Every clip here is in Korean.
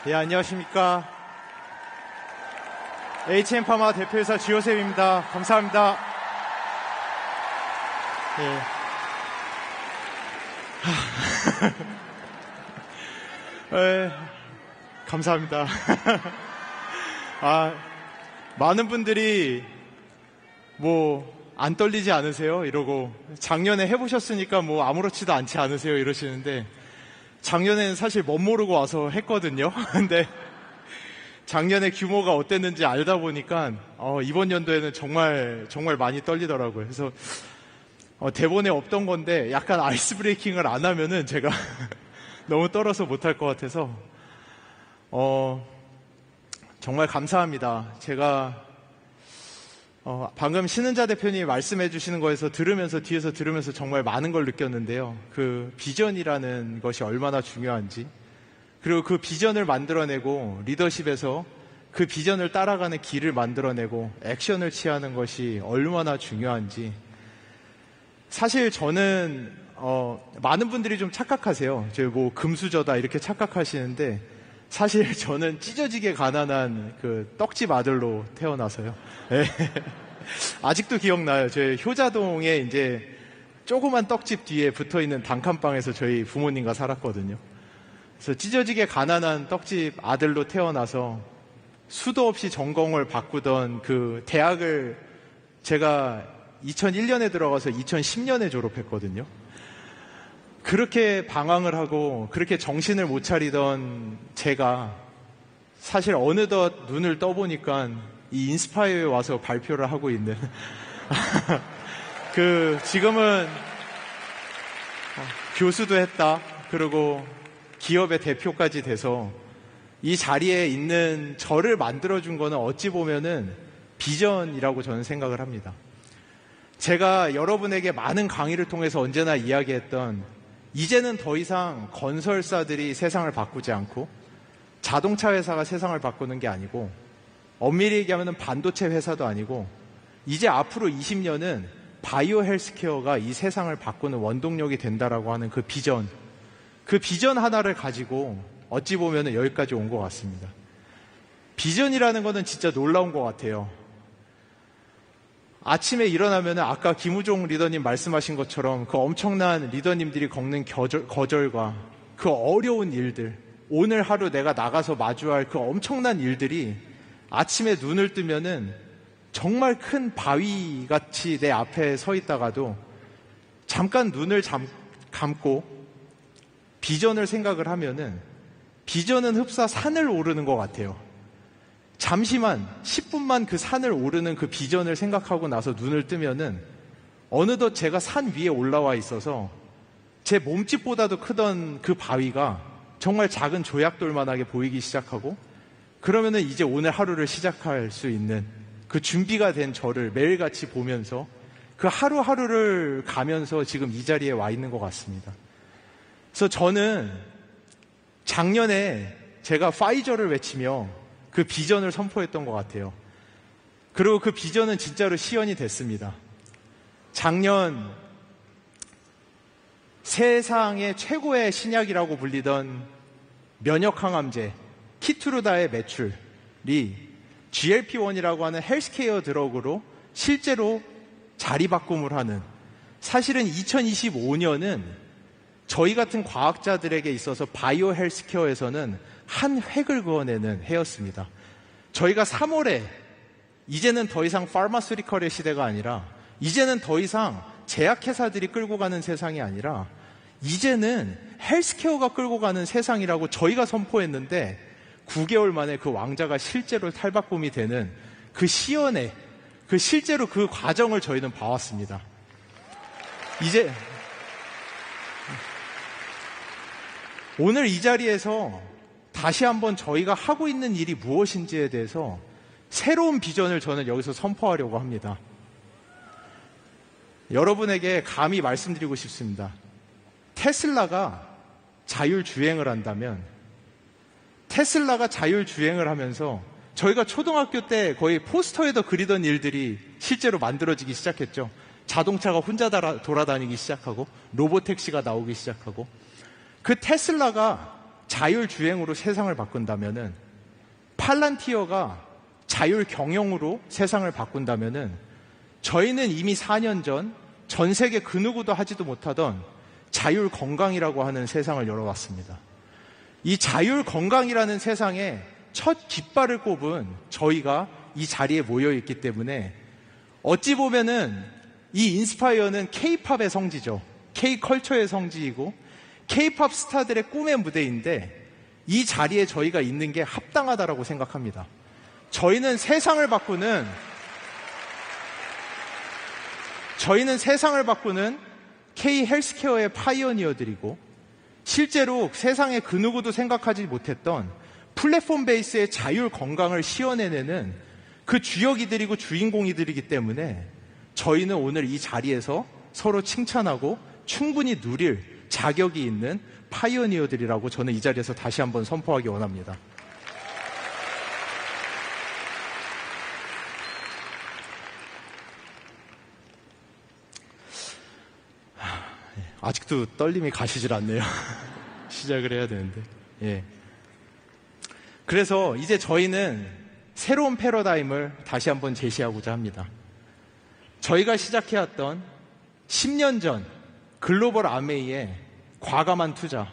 예, 안녕하십니까. HM파마 대표이사 지호셉입니다. 감사합니다. 예. 예, 감사합니다. 많은 분들이 안 떨리지 않으세요? 이러고 작년에 해보셨으니까 아무렇지도 않지 않으세요? 이러시는데 작년에는 사실 멋모르고 와서 했거든요. 근데 작년에 규모가 어땠는지 알다 보니까 이번 연도에는 정말 많이 떨리더라고요. 그래서 대본에 없던 건데 약간 아이스 브레이킹을 안 하면은 제가 너무 떨어서 못할 것 같아서 정말 감사합니다. 제가 방금 신은자 대표님이 말씀해 주시는 거에서 뒤에서 들으면서 정말 많은 걸 느꼈는데요. 그 비전이라는 것이 얼마나 중요한지, 그리고 그 비전을 만들어내고 리더십에서 그 비전을 따라가는 길을 만들어내고 액션을 취하는 것이 얼마나 중요한지. 사실 저는 많은 분들이 좀 착각하세요. 금수저다 이렇게 착각하시는데 사실 저는 찢어지게 가난한 그 떡집 아들로 태어나서요. 네. 아직도 기억나요. 저희 효자동에 이제 조그만 떡집 뒤에 붙어있는 단칸방에서 저희 부모님과 살았거든요. 그래서 찢어지게 가난한 떡집 아들로 태어나서 수도 없이 전공을 바꾸던 그 대학을 제가 2001년에 들어가서 2010년에 졸업했거든요. 그렇게 방황을 하고 그렇게 정신을 못 차리던 제가 사실 어느덧 눈을 떠보니까 이 인스파이어에 와서 발표를 하고 있는 지금은 교수도 했다. 그리고 기업의 대표까지 돼서 이 자리에 있는 저를 만들어준 거는 어찌 보면은 비전이라고 저는 생각을 합니다. 제가 여러분에게 많은 강의를 통해서 언제나 이야기했던, 이제는 더 이상 건설사들이 세상을 바꾸지 않고 자동차 회사가 세상을 바꾸는 게 아니고, 엄밀히 얘기하면 반도체 회사도 아니고, 이제 앞으로 20년은 바이오 헬스케어가 이 세상을 바꾸는 원동력이 된다라고 하는 그 비전 하나를 가지고 어찌 보면 여기까지 온 것 같습니다. 비전이라는 거는 진짜 놀라운 것 같아요. 아침에 일어나면 아까 김우종 리더님 말씀하신 것처럼 그 엄청난 리더님들이 겪는 거절과 그 어려운 일들, 오늘 하루 내가 나가서 마주할 그 엄청난 일들이 아침에 눈을 뜨면은 정말 큰 바위같이 내 앞에 서 있다가도 잠깐 눈을 감고 비전을 생각을 하면은 비전은 흡사 산을 오르는 것 같아요. 잠시만 10분만 그 산을 오르는 그 비전을 생각하고 나서 눈을 뜨면은 어느덧 제가 산 위에 올라와 있어서 제 몸집보다도 크던 그 바위가 정말 작은 조약돌만하게 보이기 시작하고, 그러면은 이제 오늘 하루를 시작할 수 있는 그 준비가 된 저를 매일같이 보면서 그 하루하루를 가면서 지금 이 자리에 와 있는 것 같습니다. 그래서 저는 작년에 제가 파이저를 외치며 그 비전을 선포했던 것 같아요. 그리고 그 비전은 진짜로 시연이 됐습니다. 작년 세상의 최고의 신약이라고 불리던 면역항암제 키투르다의 매출이 GLP-1이라고 하는 헬스케어 드러그로 실제로 자리바꿈을 하는, 사실은 2025년은 저희 같은 과학자들에게 있어서 바이오 헬스케어에서는 한 획을 그어내는 해였습니다. 저희가 3월에 이제는 더 이상 파마스리컬의 시대가 아니라, 이제는 더 이상 제약회사들이 끌고 가는 세상이 아니라 이제는 헬스케어가 끌고 가는 세상이라고 저희가 선포했는데 9개월 만에 그 왕자가 실제로 탈바꿈이 되는 그 시연의 실제로 그 과정을 저희는 봐왔습니다. 이제 오늘 이 자리에서 다시 한번 저희가 하고 있는 일이 무엇인지에 대해서 새로운 비전을 저는 여기서 선포하려고 합니다. 여러분에게 감히 말씀드리고 싶습니다. 테슬라가 자율주행을 한다면, 테슬라가 자율주행을 하면서 저희가 초등학교 때 거의 포스터에도 그리던 일들이 실제로 만들어지기 시작했죠. 자동차가 혼자 돌아다니기 시작하고 로보택시가 나오기 시작하고, 그 테슬라가 자율주행으로 세상을 바꾼다면은, 팔란티어가 자율경영으로 세상을 바꾼다면은, 저희는 이미 4년 전 전 세계 그 누구도 하지도 못하던 자율건강이라고 하는 세상을 열어왔습니다. 이 자율건강이라는 세상에 첫 깃발을 꼽은 저희가 이 자리에 모여있기 때문에, 어찌 보면은 이 인스파이어는 K-팝의 성지죠. K-컬처의 성지이고 K-팝 스타들의 꿈의 무대인데, 이 자리에 저희가 있는 게 합당하다라고 생각합니다. 저희는 세상을 바꾸는 K-헬스케어의 파이오니어들이고, 실제로 세상에 그 누구도 생각하지 못했던 플랫폼 베이스의 자율 건강을 시연해내는 그 주역이들이고 주인공이들이기 때문에, 저희는 오늘 이 자리에서 서로 칭찬하고 충분히 누릴 자격이 있는 파이오니어들이라고 저는 이 자리에서 다시 한번 선포하기 원합니다. 아직도 떨림이 가시질 않네요. 시작을 해야 되는데. 예. 그래서 이제 저희는 새로운 패러다임을 다시 한번 제시하고자 합니다. 저희가 시작해왔던 10년 전 글로벌 아메이의 과감한 투자,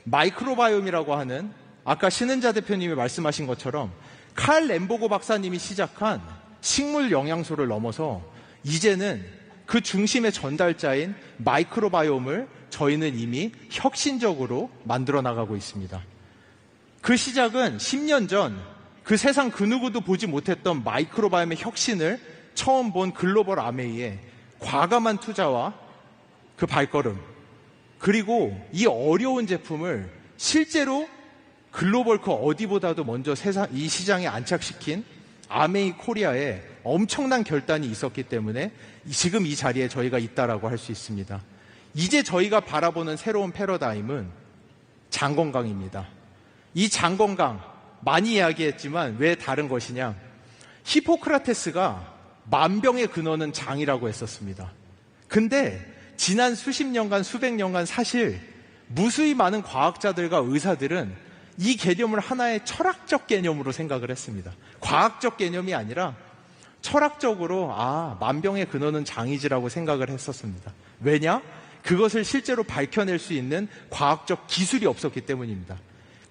마이크로바이옴이라고 하는, 아까 신은자 대표님이 말씀하신 것처럼 칼 램보고 박사님이 시작한 식물 영양소를 넘어서 이제는 그 중심의 전달자인 마이크로바이옴을 저희는 이미 혁신적으로 만들어 나가고 있습니다. 그 시작은 10년 전 그 세상 그 누구도 보지 못했던 마이크로바이옴의 혁신을 처음 본 글로벌 아메이의 과감한 투자와 그 발걸음, 그리고 이 어려운 제품을 실제로 글로벌 그 어디보다도 먼저 이 시장에 안착시킨 아메이 코리아에 엄청난 결단이 있었기 때문에 지금 이 자리에 저희가 있다라고 할 수 있습니다. 이제 저희가 바라보는 새로운 패러다임은 장건강입니다. 이 장건강, 많이 이야기했지만 왜 다른 것이냐? 히포크라테스가 만병의 근원은 장이라고 했었습니다. 근데 지난 수십 년간, 수백 년간 사실 무수히 많은 과학자들과 의사들은 이 개념을 하나의 철학적 개념으로 생각을 했습니다. 과학적 개념이 아니라 철학적으로 만병의 근원은 장이지라고 생각을 했었습니다. 왜냐? 그것을 실제로 밝혀낼 수 있는 과학적 기술이 없었기 때문입니다.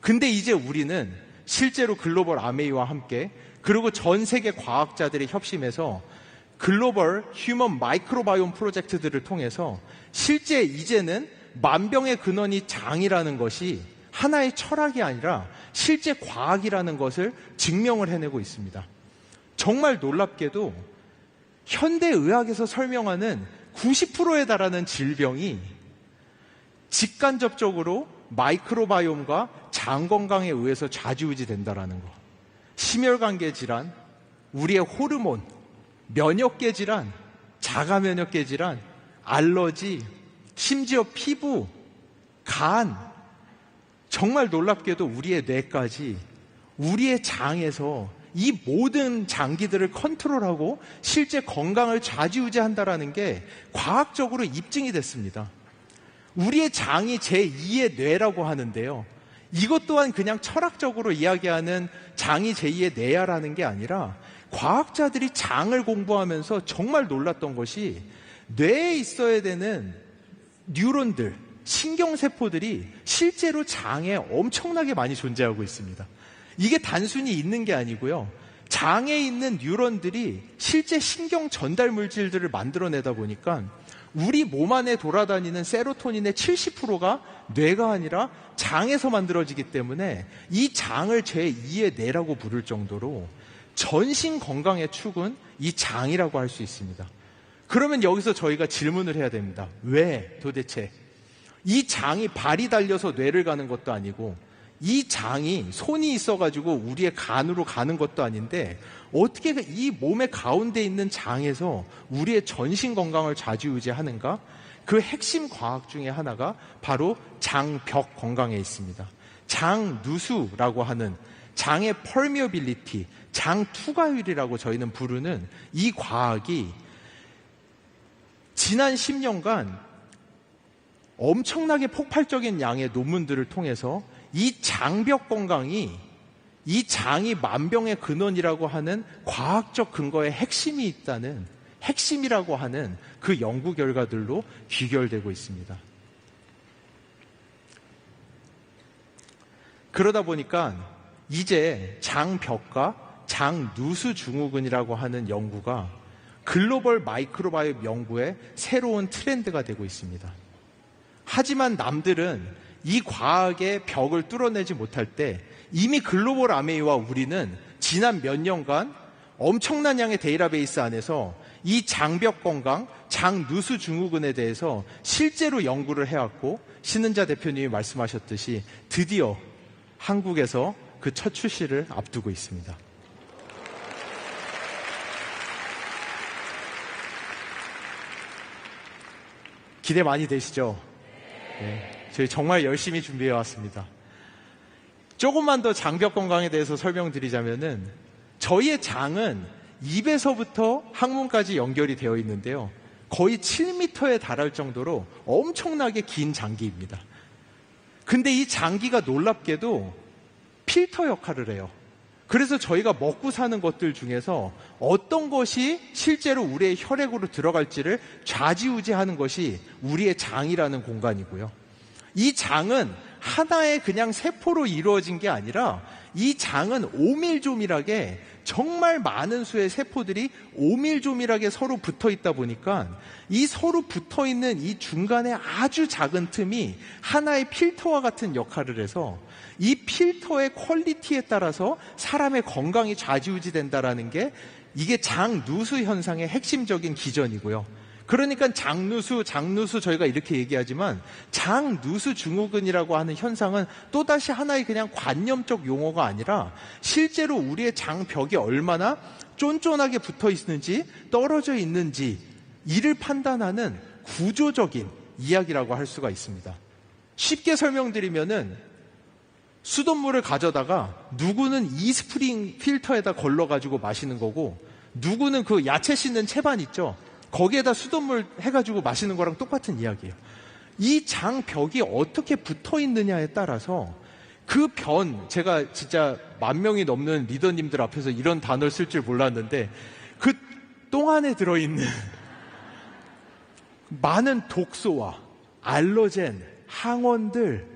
근데 이제 우리는 실제로 글로벌 아메이와 함께, 그리고 전 세계 과학자들의 협심해서 글로벌 휴먼 마이크로바이옴 프로젝트들을 통해서 실제 이제는 만병의 근원이 장이라는 것이 하나의 철학이 아니라 실제 과학이라는 것을 증명을 해내고 있습니다. 정말 놀랍게도 현대의학에서 설명하는 90%에 달하는 질병이 직간접적으로 마이크로바이옴과 장 건강에 의해서 좌지우지 된다라는 거. 심혈관계 질환, 우리의 호르몬, 면역계 질환, 자가면역계 질환, 알러지, 심지어 피부, 간, 정말 놀랍게도 우리의 뇌까지, 우리의 장에서 이 모든 장기들을 컨트롤하고 실제 건강을 좌지우지한다라는 게 과학적으로 입증이 됐습니다. 우리의 장이 제2의 뇌라고 하는데요. 이것 또한 그냥 철학적으로 이야기하는 장이 제2의 뇌야라는 게 아니라, 과학자들이 장을 공부하면서 정말 놀랐던 것이 뇌에 있어야 되는 뉴런들, 신경세포들이 실제로 장에 엄청나게 많이 존재하고 있습니다. 이게 단순히 있는 게 아니고요. 장에 있는 뉴런들이 실제 신경 전달 물질들을 만들어내다 보니까 우리 몸 안에 돌아다니는 세로토닌의 70%가 뇌가 아니라 장에서 만들어지기 때문에 이 장을 제2의 뇌라고 부를 정도로 전신 건강의 축은 이 장이라고 할 수 있습니다. 그러면 여기서 저희가 질문을 해야 됩니다. 왜 도대체? 이 장이 발이 달려서 뇌를 가는 것도 아니고, 이 장이 손이 있어가지고 우리의 간으로 가는 것도 아닌데, 어떻게 이 몸의 가운데 있는 장에서 우리의 전신 건강을 좌지우지하는가? 그 핵심 과학 중에 하나가 바로 장벽 건강에 있습니다. 장누수라고 하는 장의 permeability, 장 투과율이라고 저희는 부르는 이 과학이 지난 10년간 엄청나게 폭발적인 양의 논문들을 통해서 이 장벽 건강이 이 장이 만병의 근원이라고 하는 과학적 근거의 핵심이 있다는, 핵심이라고 하는 그 연구 결과들로 귀결되고 있습니다. 그러다 보니까 이제 장벽과 장누수 증후군이라고 하는 연구가 글로벌 마이크로바이옴 연구의 새로운 트렌드가 되고 있습니다. 하지만 남들은 이 과학의 벽을 뚫어내지 못할 때 이미 글로벌 아메이와 우리는 지난 몇 년간 엄청난 양의 데이터베이스 안에서 이 장벽 건강, 장누수 증후군에 대해서 실제로 연구를 해왔고, 신은자 대표님이 말씀하셨듯이 드디어 한국에서 그 첫 출시를 앞두고 있습니다. 기대 많이 되시죠? 네, 저희 정말 열심히 준비해 왔습니다. 조금만 더 장벽 건강에 대해서 설명드리자면은, 저희의 장은 입에서부터 항문까지 연결이 되어 있는데요, 거의 7m에 달할 정도로 엄청나게 긴 장기입니다. 근데 이 장기가 놀랍게도 필터 역할을 해요. 그래서 저희가 먹고 사는 것들 중에서 어떤 것이 실제로 우리의 혈액으로 들어갈지를 좌지우지하는 것이 우리의 장이라는 공간이고요. 이 장은 하나의 그냥 세포로 이루어진 게 아니라, 이 장은 오밀조밀하게 정말 많은 수의 세포들이 오밀조밀하게 서로 붙어 있다 보니까 이 서로 붙어 있는 이 중간에 아주 작은 틈이 하나의 필터와 같은 역할을 해서 이 필터의 퀄리티에 따라서 사람의 건강이 좌지우지된다라는 게 이게 장누수 현상의 핵심적인 기전이고요. 그러니까 장누수 저희가 이렇게 얘기하지만 장누수 증후군이라고 하는 현상은 또다시 하나의 그냥 관념적 용어가 아니라 실제로 우리의 장벽이 얼마나 쫀쫀하게 붙어 있는지 떨어져 있는지 이를 판단하는 구조적인 이야기라고 할 수가 있습니다. 쉽게 설명드리면은, 수돗물을 가져다가 누구는 이스프링 필터에다 걸러가지고 마시는 거고, 누구는 그 야채 씻는 채반 있죠, 거기에다 수돗물 해가지고 마시는 거랑 똑같은 이야기예요. 이 장벽이 어떻게 붙어 있느냐에 따라서 그 제가 진짜 10,000명이 넘는 리더님들 앞에서 이런 단어를 쓸 줄 몰랐는데, 그 똥 안에 들어있는 많은 독소와 알러젠, 항원들,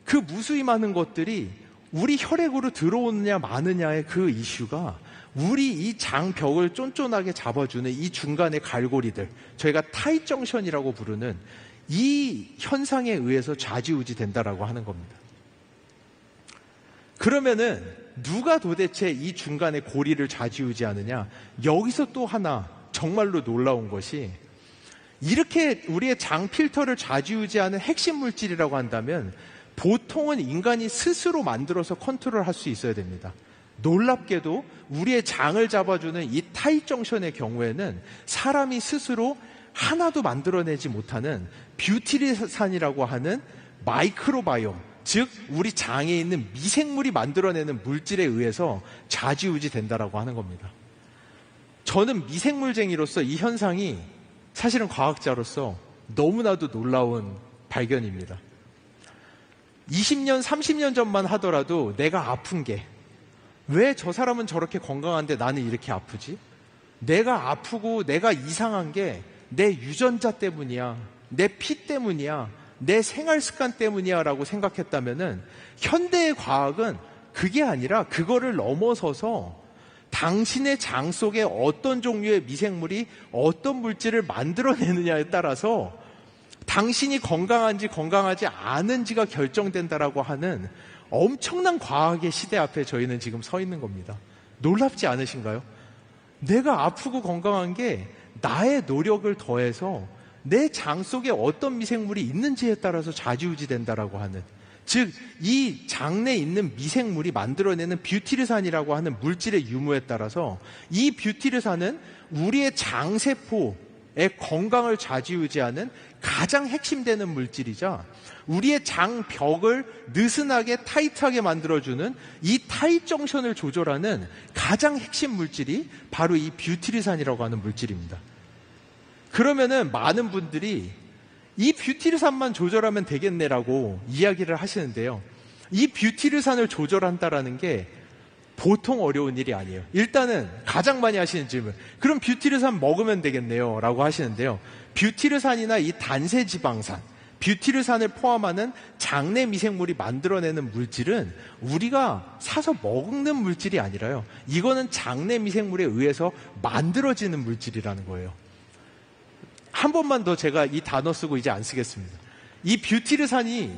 그 무수히 많은 것들이 우리 혈액으로 들어오느냐 마느냐의 그 이슈가 우리 이 장벽을 쫀쫀하게 잡아주는 이 중간의 갈고리들, 저희가 타잇 정션이라고 부르는 이 현상에 의해서 좌지우지 된다라고 하는 겁니다. 그러면은 누가 도대체 이 중간의 고리를 좌지우지하느냐? 여기서 또 하나 정말로 놀라운 것이, 이렇게 우리의 장 필터를 좌지우지하는 핵심 물질이라고 한다면 보통은 인간이 스스로 만들어서 컨트롤할 수 있어야 됩니다. 놀랍게도 우리의 장을 잡아주는 이 타잇 정션의 경우에는 사람이 스스로 하나도 만들어내지 못하는 뷰티리산이라고 하는 마이크로바이옴, 즉 우리 장에 있는 미생물이 만들어내는 물질에 의해서 좌지우지 된다라고 하는 겁니다. 저는 미생물쟁이로서 이 현상이 사실은 과학자로서 너무나도 놀라운 발견입니다. 20년, 30년 전만 하더라도 내가 아픈 게, 왜 저 사람은 저렇게 건강한데 나는 이렇게 아프지? 내가 아프고 내가 이상한 게 내 유전자 때문이야, 내 피 때문이야, 내 생활 습관 때문이야 라고 생각했다면은, 현대의 과학은 그게 아니라 그거를 넘어서서 당신의 장 속에 어떤 종류의 미생물이 어떤 물질을 만들어내느냐에 따라서 당신이 건강한지 건강하지 않은지가 결정된다라고 하는 엄청난 과학의 시대 앞에 저희는 지금 서 있는 겁니다. 놀랍지 않으신가요? 내가 아프고 건강한 게 나의 노력을 더해서 내 장 속에 어떤 미생물이 있는지에 따라서 좌지우지 된다라고 하는, 즉 이 장 내에 있는 미생물이 만들어내는 뷰티르산이라고 하는 물질의 유무에 따라서 이 뷰티르산은 우리의 장세포의 건강을 좌지우지하는 가장 핵심되는 물질이자 우리의 장벽을 느슨하게 타이트하게 만들어주는 이 타잇 정션을 조절하는 가장 핵심 물질이 바로 이 뷰티르산이라고 하는 물질입니다. 그러면은 많은 분들이 이 뷰티르산만 조절하면 되겠네라고 이야기를 하시는데요. 이 뷰티르산을 조절한다라는 게 보통 어려운 일이 아니에요. 일단은 가장 많이 하시는 질문, 그럼 뷰티르산 먹으면 되겠네요 라고 하시는데요. 뷰티르산이나 이 단세지방산, 뷰티르산을 포함하는 장내 미생물이 만들어내는 물질은 우리가 사서 먹는 물질이 아니라요, 이거는 장내 미생물에 의해서 만들어지는 물질이라는 거예요. 한 번만 더 제가 이 단어 쓰고 이제 안 쓰겠습니다. 이 뷰티르산이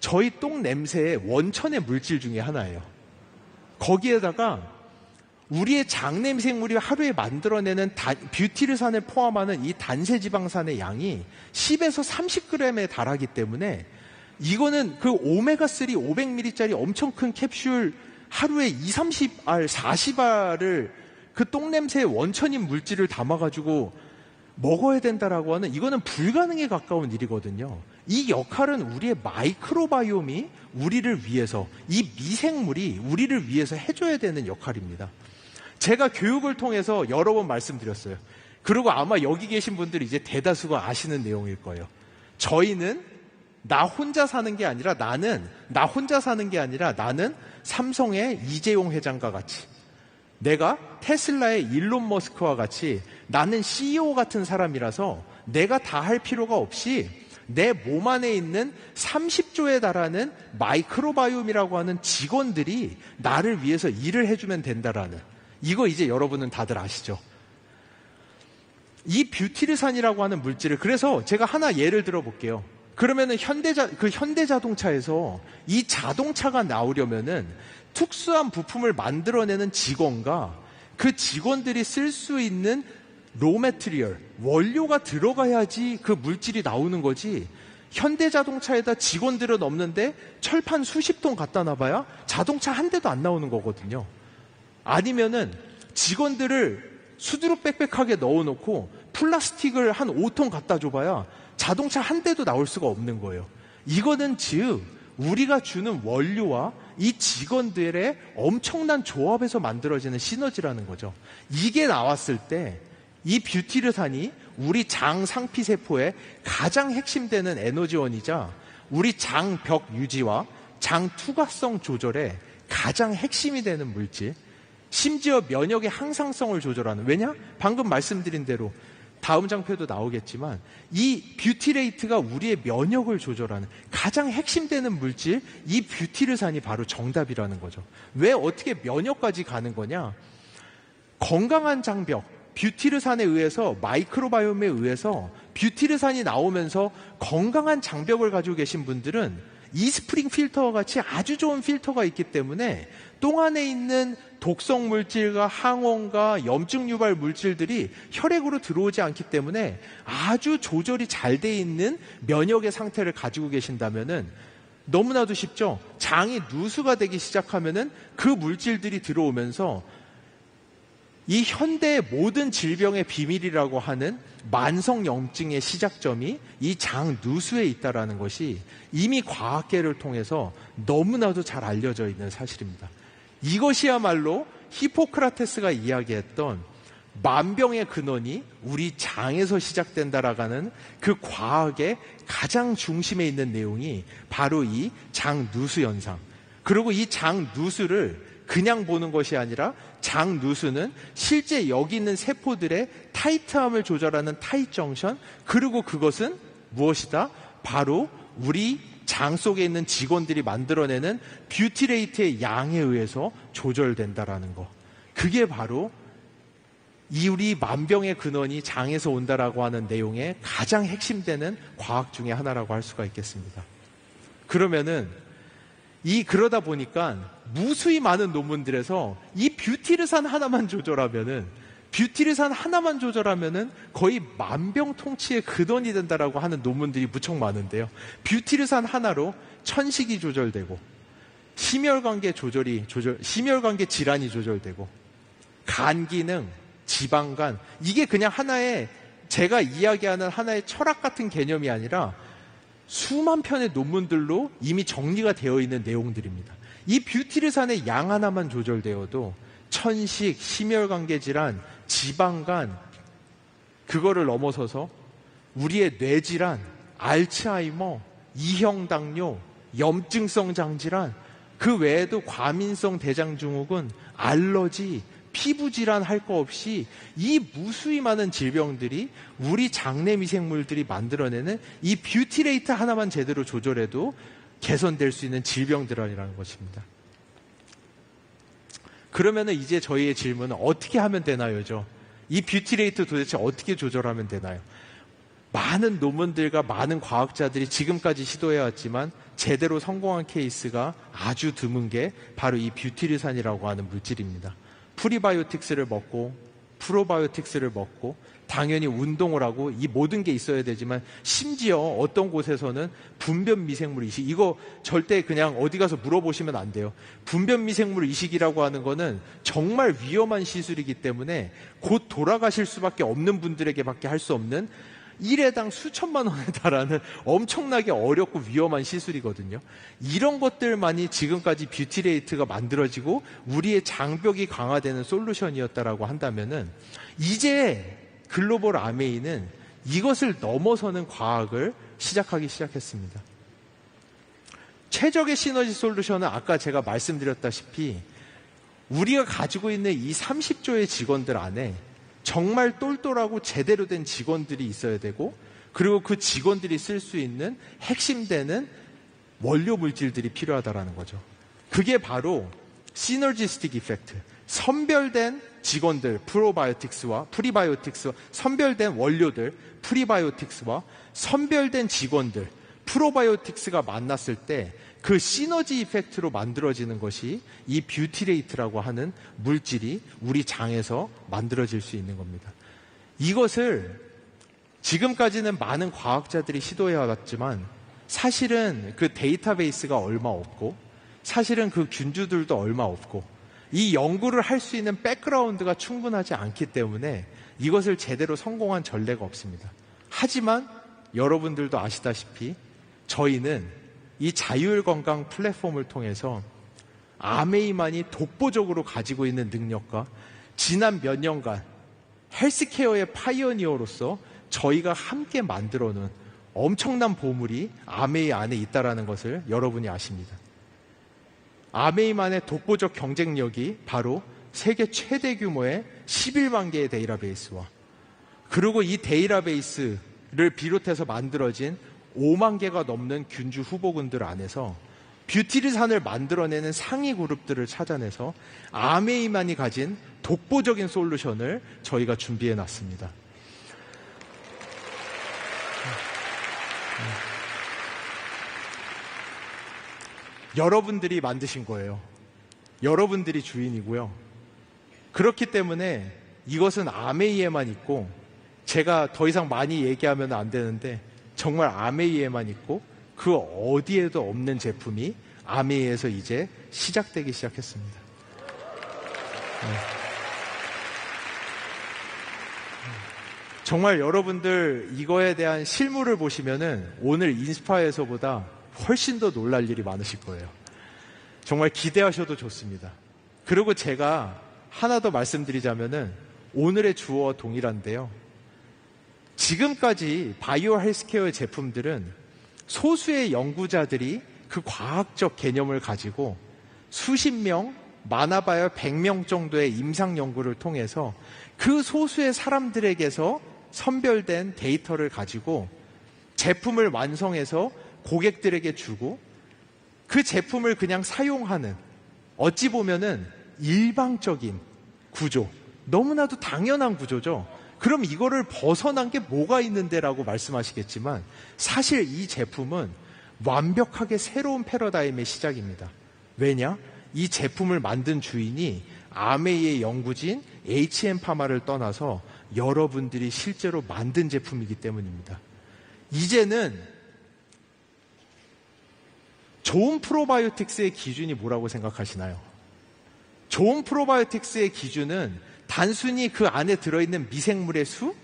저희 똥 냄새의 원천의 물질 중에 하나예요. 거기에다가 우리의 장내 미생물이 하루에 만들어내는 뷰티르산을 포함하는 이 단세지방산의 양이 10에서 30g에 달하기 때문에 이거는 그 오메가3 500ml짜리 엄청 큰 캡슐 하루에 20-30알, 40알을 그 똥냄새의 원천인 물질을 담아가지고 먹어야 된다라고 하는, 이거는 불가능에 가까운 일이거든요. 이 역할은 우리의 마이크로바이옴이 우리를 위해서, 이 미생물이 우리를 위해서 해줘야 되는 역할입니다. 제가 교육을 통해서 여러 번 말씀드렸어요. 그리고 아마 여기 계신 분들이 이제 대다수가 아시는 내용일 거예요. 저희는 나 혼자 사는 게 아니라 나는 삼성의 이재용 회장과 같이, 내가 테슬라의 일론 머스크와 같이 나는 CEO 같은 사람이라서 내가 다 할 필요가 없이 내 몸 안에 있는 30조에 달하는 마이크로바이옴이라고 하는 직원들이 나를 위해서 일을 해주면 된다라는, 이거 이제 여러분은 다들 아시죠? 이 뷰티르산이라고 하는 물질을, 그래서 제가 하나 예를 들어 볼게요. 그러면은 현대자동차에서 이 자동차가 나오려면은 특수한 부품을 만들어내는 직원과 그 직원들이 쓸 수 있는 로매트리얼, 원료가 들어가야지 그 물질이 나오는 거지, 현대자동차에다 직원들은 없는데 철판 수십 톤 갖다 놔봐야 자동차 한 대도 안 나오는 거거든요. 아니면은 직원들을 수두룩 빽빽하게 넣어놓고 플라스틱을 한 5톤 갖다 줘봐야 자동차 한 대도 나올 수가 없는 거예요. 이거는 즉 우리가 주는 원료와 이 직원들의 엄청난 조합에서 만들어지는 시너지라는 거죠. 이게 나왔을 때 이 뷰티르산이 우리 장 상피세포의 가장 핵심되는 에너지원이자 우리 장벽 유지와 장 투과성 조절에 가장 핵심이 되는 물질, 심지어 면역의 항상성을 조절하는, 왜냐? 방금 말씀드린 대로 다음 장표도 나오겠지만 이 뷰티레이트가 우리의 면역을 조절하는 가장 핵심되는 물질, 이 뷰티르산이 바로 정답이라는 거죠. 왜 어떻게 면역까지 가는 거냐? 건강한 장벽, 뷰티르산에 의해서, 마이크로바이옴에 의해서 뷰티르산이 나오면서 건강한 장벽을 가지고 계신 분들은 이스프링 필터와 같이 아주 좋은 필터가 있기 때문에 똥 안에 있는 독성 물질과 항원과 염증 유발 물질들이 혈액으로 들어오지 않기 때문에 아주 조절이 잘 돼 있는 면역의 상태를 가지고 계신다면은 너무나도 쉽죠. 장이 누수가 되기 시작하면은 그 물질들이 들어오면서 이 현대의 모든 질병의 비밀이라고 하는 만성염증의 시작점이 이 장 누수에 있다는 것이 이미 과학계를 통해서 너무나도 잘 알려져 있는 사실입니다. 이것이야말로 히포크라테스가 이야기했던 만병의 근원이 우리 장에서 시작된다라는 그 과학의 가장 중심에 있는 내용이 바로 이 장 누수 현상. 그리고 이 장 누수를 그냥 보는 것이 아니라 장 누수는 실제 여기 있는 세포들의 타이트함을 조절하는 타이트 정션, 그리고 그것은 무엇이다? 바로 우리 장 속에 있는 직원들이 만들어내는 뷰티레이트의 양에 의해서 조절된다라는 거. 그게 바로 이 우리 만병의 근원이 장에서 온다라고 하는 내용의 가장 핵심되는 과학 중에 하나라고 할 수가 있겠습니다. 그러면은 그러다 보니까 무수히 많은 논문들에서 이 뷰티르산 하나만 조절하면은 거의 만병통치의 근원이 된다라고 하는 논문들이 무척 많은데요. 뷰티르산 하나로 천식이 조절되고, 심혈관계 질환이 조절되고, 간 기능, 지방간, 이게 그냥 하나의, 제가 이야기하는 하나의 철학 같은 개념이 아니라 수만 편의 논문들로 이미 정리가 되어 있는 내용들입니다. 이 뷰티르산의 양 하나만 조절되어도 천식, 심혈관계 질환, 지방간, 그거를 넘어서서 우리의 뇌질환, 알츠하이머, 이형 당뇨, 염증성 장질환, 그 외에도 과민성 대장증후군, 알러지, 피부질환 할 거 없이 이 무수히 많은 질병들이 우리 장내 미생물들이 만들어내는 이 뷰티레이트 하나만 제대로 조절해도 개선될 수 있는 질병들이라는 것입니다. 그러면 이제 저희의 질문은 어떻게 하면 되나요죠? 이 뷰티레이트 도대체 어떻게 조절하면 되나요? 많은 논문들과 많은 과학자들이 지금까지 시도해왔지만 제대로 성공한 케이스가 아주 드문 게 바로 이 뷰티르산이라고 하는 물질입니다. 프리바이오틱스를 먹고 프로바이오틱스를 먹고 당연히 운동을 하고 이 모든 게 있어야 되지만 심지어 어떤 곳에서는 분변 미생물 이식, 이거 절대 그냥 어디 가서 물어보시면 안 돼요. 분변 미생물 이식이라고 하는 거는 정말 위험한 시술이기 때문에 곧 돌아가실 수밖에 없는 분들에게밖에 할 수 없는 1회당 수천만 원에 달하는 엄청나게 어렵고 위험한 시술이거든요. 이런 것들만이 지금까지 뷰티레이트가 만들어지고 우리의 장벽이 강화되는 솔루션이었다라고 한다면은 이제 글로벌 아메이는 이것을 넘어서는 과학을 시작했습니다. 최적의 시너지 솔루션은 아까 제가 말씀드렸다시피 우리가 가지고 있는 이 30조의 직원들 안에 정말 똘똘하고 제대로 된 직원들이 있어야 되고, 그리고 그 직원들이 쓸 수 있는 핵심되는 원료 물질들이 필요하다라는 거죠. 그게 바로 시너지스틱 이펙트, 선별된 직원들, 프로바이오틱스와 프리바이오틱스와 선별된 원료들, 프리바이오틱스와 선별된 직원들, 프로바이오틱스가 만났을 때 그 시너지 이펙트로 만들어지는 것이 이 뷰티레이트라고 하는 물질이 우리 장에서 만들어질 수 있는 겁니다. 이것을 지금까지는 많은 과학자들이 시도해왔지만 사실은 그 데이터베이스가 얼마 없고 사실은 그 균주들도 얼마 없고 이 연구를 할 수 있는 백그라운드가 충분하지 않기 때문에 이것을 제대로 성공한 전례가 없습니다. 하지만 여러분들도 아시다시피 저희는 이 자율건강 플랫폼을 통해서 아메이만이 독보적으로 가지고 있는 능력과 지난 몇 년간 헬스케어의 파이오니어로서 저희가 함께 만들어 놓은 엄청난 보물이 아메이 안에 있다는 것을 여러분이 아십니다. 아메이만의 독보적 경쟁력이 바로 세계 최대 규모의 11만 개의 데이터베이스와 그리고 이 데이터베이스를 비롯해서 만들어진 5만 개가 넘는 균주 후보군들 안에서 뷰티르산을 만들어내는 상위 그룹들을 찾아내서 아메이만이 가진 독보적인 솔루션을 저희가 준비해 놨습니다. 여러분들이 만드신 거예요. 여러분들이 주인이고요. 그렇기 때문에 이것은 아메이에만 있고 제가 더 이상 많이 얘기하면 안 되는데 정말 아메이에만 있고 그 어디에도 없는 제품이 아메이에서 이제 시작되기 시작했습니다. 정말 여러분들 이거에 대한 실물을 보시면은 오늘 인스파에서보다 훨씬 더 놀랄 일이 많으실 거예요. 정말 기대하셔도 좋습니다. 그리고 제가 하나 더 말씀드리자면은 오늘의 주어와 동일한데요. 지금까지 바이오 헬스케어의 제품들은 소수의 연구자들이 그 과학적 개념을 가지고 수십 명, 많아봐야 100명 정도의 임상 연구를 통해서 그 소수의 사람들에게서 선별된 데이터를 가지고 제품을 완성해서 고객들에게 주고 그 제품을 그냥 사용하는 어찌 보면은 일방적인 구조, 너무나도 당연한 구조죠. 그럼 이거를 벗어난 게 뭐가 있는데라고 말씀하시겠지만 사실 이 제품은 완벽하게 새로운 패러다임의 시작입니다. 왜냐? 이 제품을 만든 주인이 아메이의 연구진 HM파마를 떠나서 여러분들이 실제로 만든 제품이기 때문입니다. 이제는 좋은 프로바이오틱스의 기준이 뭐라고 생각하시나요? 좋은 프로바이오틱스의 기준은 단순히 그 안에 들어있는 미생물의 수,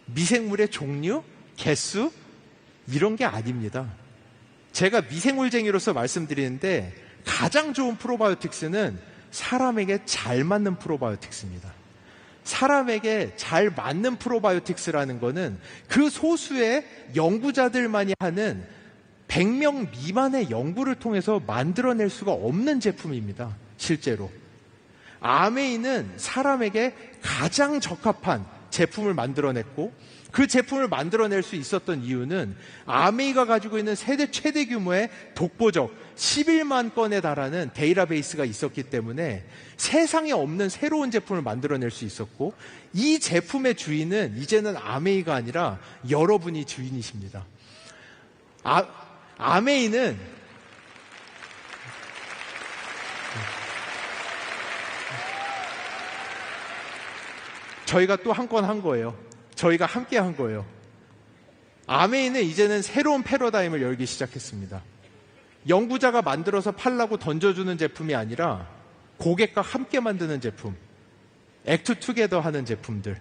미생물의 종류, 개수 이런 게 아닙니다. 제가 미생물쟁이로서 말씀드리는데 가장 좋은 프로바이오틱스는 사람에게 잘 맞는 프로바이오틱스입니다. 사람에게 잘 맞는 프로바이오틱스라는 것은 그 소수의 연구자들만이 하는 100명 미만의 연구를 통해서 만들어낼 수가 없는 제품입니다. 실제로. 아메이는 사람에게 가장 적합한 제품을 만들어냈고, 그 제품을 만들어낼 수 있었던 이유는 아메이가 가지고 있는 세계 최대 규모의 독보적 11만 건에 달하는 데이터베이스가 있었기 때문에 세상에 없는 새로운 제품을 만들어낼 수 있었고, 이 제품의 주인은 이제는 아메이가 아니라 여러분이 주인이십니다. 아메이는 저희가 또 한 건 한 거예요. 저희가 함께 한 거예요. 아메이는 이제는 새로운 패러다임을 열기 시작했습니다. 연구자가 만들어서 팔라고 던져주는 제품이 아니라 고객과 함께 만드는 제품, 액트 투게더 하는 제품들,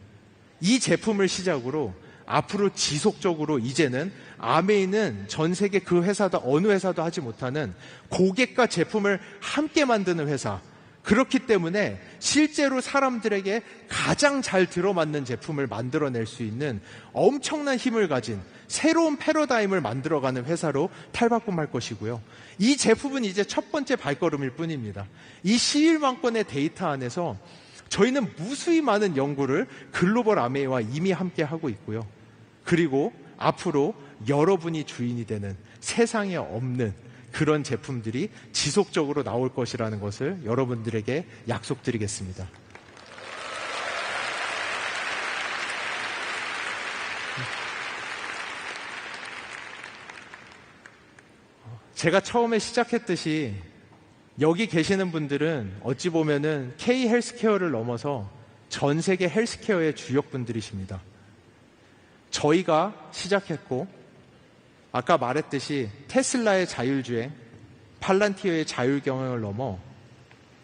이 제품을 시작으로 앞으로 지속적으로 이제는 아메이는 전 세계 그 회사도 어느 회사도 하지 못하는 고객과 제품을 함께 만드는 회사, 그렇기 때문에 실제로 사람들에게 가장 잘 들어맞는 제품을 만들어낼 수 있는 엄청난 힘을 가진 새로운 패러다임을 만들어가는 회사로 탈바꿈할 것이고요. 이 제품은 이제 첫 번째 발걸음일 뿐입니다. 이 11만 건의 데이터 안에서 저희는 무수히 많은 연구를 글로벌 아메이와 이미 함께 하고 있고요. 그리고 앞으로 여러분이 주인이 되는 세상에 없는 그런 제품들이 지속적으로 나올 것이라는 것을 여러분들에게 약속드리겠습니다. 제가 처음에 시작했듯이 여기 계시는 분들은 어찌 보면은 K 헬스케어를 넘어서 전 세계 헬스케어의 주역분들이십니다. 저희가 시작했고, 아까 말했듯이 테슬라의 자율주행, 팔란티어의 자율경영을 넘어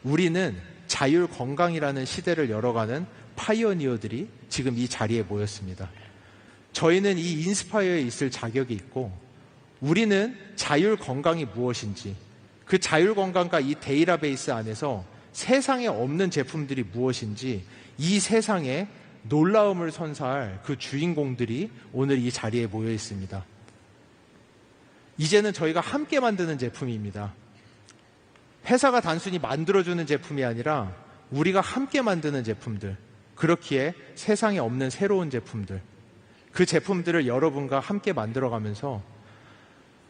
우리는 자율건강이라는 시대를 열어가는 파이어니어들이 지금 이 자리에 모였습니다. 저희는 이 인스파이어에 있을 자격이 있고, 우리는 자율건강이 무엇인지, 그 자율건강과 이 데이터베이스 안에서 세상에 없는 제품들이 무엇인지 이 세상에 놀라움을 선사할 그 주인공들이 오늘 이 자리에 모여 있습니다. 이제는 저희가 함께 만드는 제품입니다. 회사가 단순히 만들어주는 제품이 아니라 우리가 함께 만드는 제품들, 그렇기에 세상에 없는 새로운 제품들, 그 제품들을 여러분과 함께 만들어가면서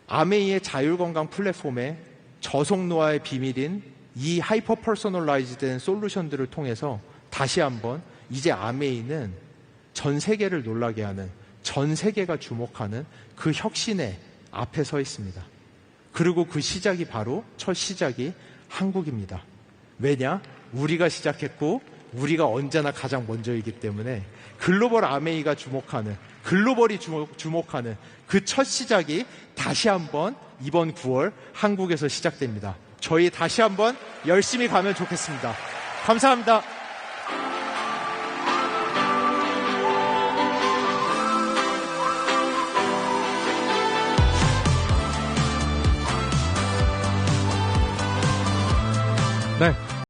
아메이의 자율건강 플랫폼에 저속노화의 비밀인 이 하이퍼 퍼소널라이즈된 솔루션들을 통해서 다시 한번 이제 아메이는 전 세계를 놀라게 하는, 전 세계가 주목하는 그 혁신의 앞에 서 있습니다. 그리고 그 시작이 바로 첫 시작이 한국입니다. 왜냐? 우리가 시작했고 우리가 언제나 가장 먼저이기 때문에 글로벌 아메이가 주목하는, 글로벌이 주목하는 그 첫 시작이 다시 한번 이번 9월 한국에서 시작됩니다. 저희 다시 한번 열심히 가면 좋겠습니다. 감사합니다.